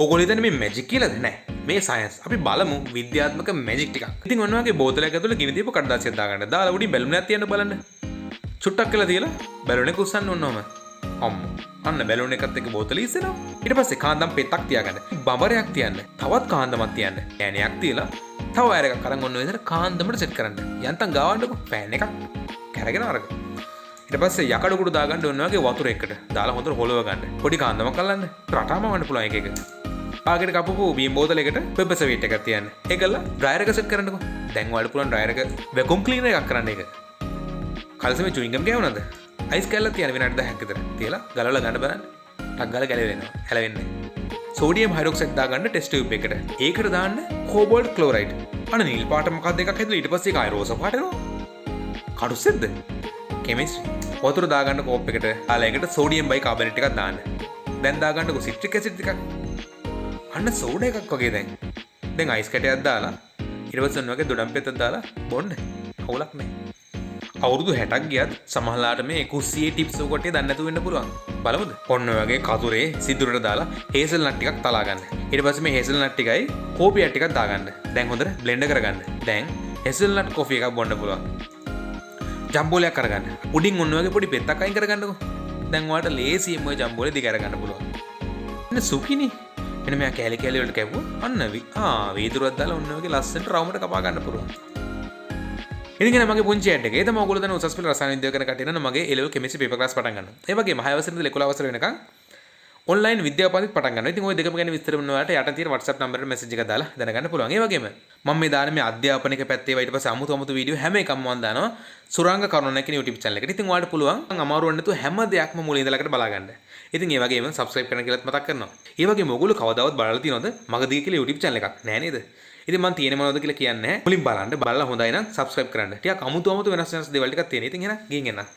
ඕගොල්ලෝ හිතන්නේ මේ මැජික් කියලාද? නෑ. මේ සයන්ස්. අපි බලමු විද්‍යාත්මක මැජික් ටිකක්. ඉතින් ඔන්න ඔයගේ බෝතලයක් ඇතුළේ ගිනි දීපු කඩදාසියක් දාගන්න. දාලා උඩින් බැලුනක් තියන්න බලන්න. චුට්ටක් කියලා තියලා බැලුන එක උස්සන්න ඕනම. අම්මෝ. අන්න බැලුන එකත් එක්ක බෝතලෙ ඉස්සෙනවා. ඊට පස්සේ කාන්දම් පෙත්තක් තියාගන්න. බඹරයක් තියන්න. තවත් කාන්දමක් තියන්න. ඈණයක් තියලා තව වයර් එකක් අරන් ඔන්න ඔය විදිහට කාන්දමට සෙට් කරන්න. යන්තම් ගාවන්නකෝ ෆෑන් එකක්. කැරගෙන අරගෙන. ඊට පස්සේ යකඩ කුඩු දාගන්න ඕන වගේ වතුර එකකට දාලා හොඳට හොලව ගන්න. පොඩි කාන්දමක් අල්ලන්න. රටාම වන්න පුළුවන් එක එක. පාගෙට කපපු බීම් බෝතලයකට පෙපර් සර්විට් එකක් තියන්න. ඒකල ඩ්‍රයර් එක සෙට් කරන්නකෝ. දැන් ඔයාලට පුළුවන් ඩ්‍රයර් එක වැකුම් ක්ලීනර් එකක් කරන්න ඒක. කල්සමේ චුයින්ගම් ගෑවුනද? අයිස් කැල්ලක් තියන්න විනාඩි 10ක් විතර. තියලා ගලවලා ගන්න බලන්න. ටක් ගාලා ගැලවෙනවා. හැලවෙන්නේ. සෝඩියම් හයිඩ්‍රොක්සයිඩ් දාගන්න ටෙස්ට් ටියුබ් එකකට. ඒකට දාන්න කෝබෝල්ට් ක්ලෝරයිඩ්. අන්න නිල් පාට මොකක්ද එකක් හැදලා ඊට පස්සේ ඒක ආයි රෝස පාට වෙනවා. කඩුස්සෙද්ද? කෙමිස්ට්‍රි. වතුර දාගන්න කෝප් එකට. ආලා ඒකට සෝඩියම් බයි කාබනේට් ටිකක් දාන්න. දැන් දාගන්නකො සිට්‍රික් ඇසිඩ් ටිකක්. අන්න සෝඩා එකක් වගේ දැන්. දැන් අයිස් කැටයක් දාලා ඊට පස්සේ ඔන්න වගේ දොඩම් පෙත්තක් දාලා බොන්න. අවුලක් නැහැ. අවුරුදු 60ක් ගියත් සමහරලාට මේ කුස්සියේ ටිප්ස් ඔකොටේ දන්නේ නැතුව වෙන්න පුළුවන්. බලමුද? ඔන්න ඔය වගේ කතුරේ සිදුරට දාලා හේසල් නට් ටිකක් තලා ගන්න. ඊට පස්සේ මේ හේසල් නට් ටිකයි කෝපි ඇට් ටිකක් දාගන්න. දැන් හොඳට බ්ලෙන්ඩ් කරගන්න. දැන් හේසල් නට් කොෆි එකක් බොන්න පුළුවන්. ජම්බෝලයක් කරගන්න. උඩින් ඔන්න වගේ පොඩි පෙත්තක් අයින් කරගන්නකෝ. දැන් ඔයාලට ලේසියෙන් ඔය ජම්බෝලේ දිග අරගන්න පුළුවන්. එන්න සුකිනි. එන්න මෙයා කැලි කැලි වලට කැපුවා. අන්න වීදුරුවක් දාලා ඔන්න වගේ ලස්සනට රවුමට කපා ගන්න පුළුවන්. ඉතින් මගේ පුංචි ඇඩ් එක. ඒ තමයි ඔයගොල්ලෝ දැන් උසස් පෙළ රසායන විද්‍යාව කරන කට්ටිය නම් මගේ A level chemistry paper class පටන් ගන්නවා. ඒ වගේම 6 වසරේ ඉඳලා 11 වසර වෙනකන් ඔන්ලයින් විද්‍යාපාදිත් පටන් ගන්නවා. ඉතින් ওই දෙකම ගැන විස්තර වෙන ඔයාලට යට තියෙන WhatsApp නම්බරෙට මැසේජ් එකක් දාලා දැනගන්න පුළුවන්. ඒ වගේම මම මේ දාන මේ අධ්‍යාපනික පැත්තේ ඊට පස්සේ අමුතු වීඩියෝ හැම එකක්ම මම දානවා සුරංග කරුණානායක YouTube channel එකට. ඉතින් ඔයාලට පුළුවන් අමාරු වෙන්නේ නැතුව හැම දෙයක්ම මුලින් ඉඳලාකට බලා ගන්න. ඉතින් ඒ වගේම subscribe කරන්න කියලාත් මතක් කරනවා. ඒ වගේම ඔයගොල්ලෝ කවදාවත් බලලා තියෙනවද magadige කියලා YouTube channel එකක්? නෑ නේද? ඉතින් මම තියෙන මොනවද කියලා කියන්නේ නැහැ. මුලින් බලන්න. බලලා හොඳයි නම් subscribe කරන්න. ටිකක් අමුතු වෙනස් දේවල් ටිකක් තියෙනවා. ඉතින් එහෙනම් ගිහින් එන්න.